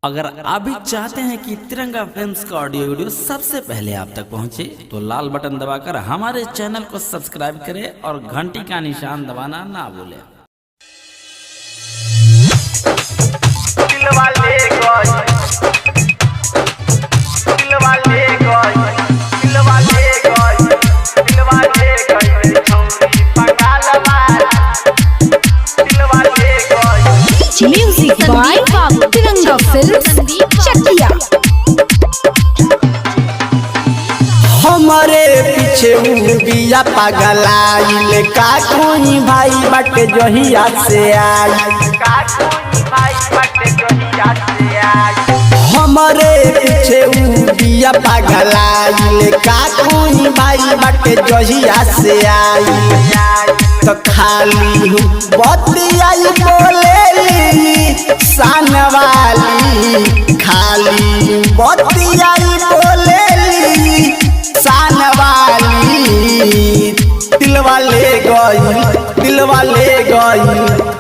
अगर आप भी चाहते हैं कि तिरंगा फिल्म्स का ऑडियो वीडियो सबसे पहले आप तक पहुंचे, तो लाल बटन दबाकर हमारे चैनल को सब्सक्राइब करें और घंटी का निशान दबाना ना भूलें। म्यूजिक बाय तिरंगा फिल्म्स चकिया। हमारे पीछे बिया पगलाइल का कोई भाई बटे जहिया से आई। हमारे पीछे बिया पगलाइल का कोई भाई बटे जहिया से आई। तो खाली बतियाई बोलेली शान वाली, खाली बतियाई बोलेली शान वाली। दिलवा ले गई, दिलवा ले गई,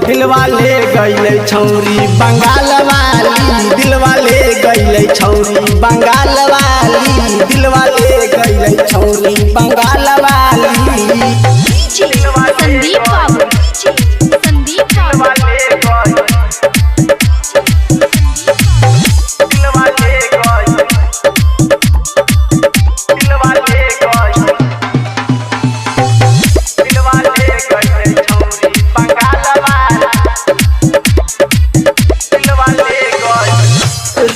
दिलवा ले गई छौरी बंगाल वाली। दिलवा ले गई छौरी बंगाल वाली। दिलवा ले गई छौरी बंगाल वाली। संदीप बाबू, संदीप बाबू।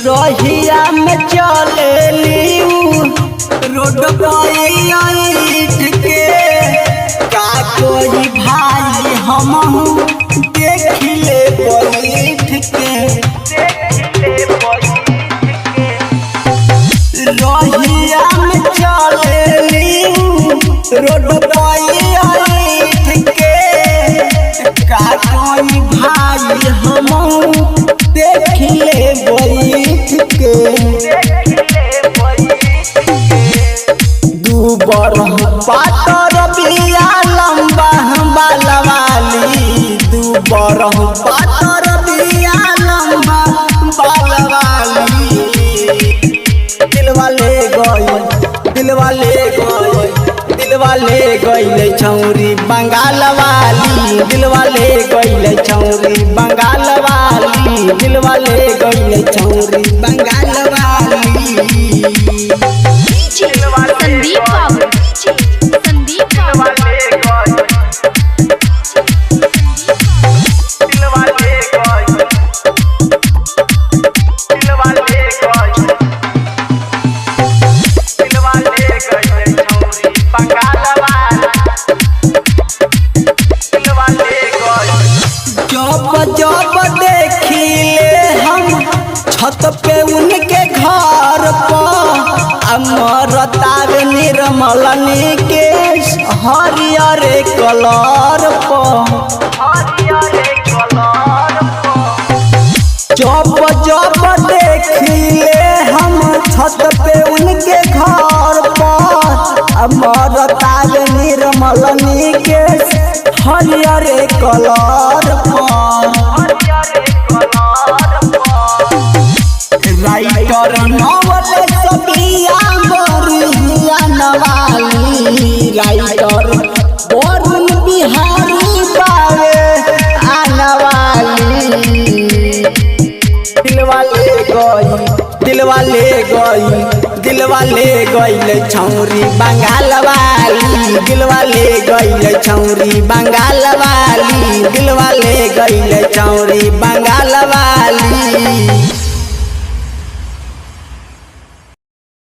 रोहिया में चलेली रोड के का कोई भाई हम देख ले बैठ के। रोहिया में चलेली रोड के का कोई भाई हम देख ले बैठ के। दू बरह पातर बिया लंबा बाल वाली। दू बरह पातर बिया लंबा बाल वाली। दिलवा ले गई, दिलवा ले गई, दिलवा ले गई छौरी बंगाल वाली। दिलवा ले गई छौरी बंगाल वाली। दिलवा ले गई छौरी बंगाल वाली। संदीप बाबू, संदीप बाबू। जब जब देखिले हम छत पे उनके घर पर, अमरतार निर्मल निकेश हरियर कलर पर। जब जब देखिले हम छत पे उनके घर पर, अमरतार निर्मल निकेश हरियर कलर पर। राइटर नवल सबिया बरिया नवाली। राइटर वरुण बिहारी बावे आनवाली। दिलवा ले गई, दिलवा ले गई, दिलवा ले गई छौरी बंगाल वाली। दिलवा ले गई छौरी बंगाल वाली। दिलवा ले गई छौरी बंगाल वाली।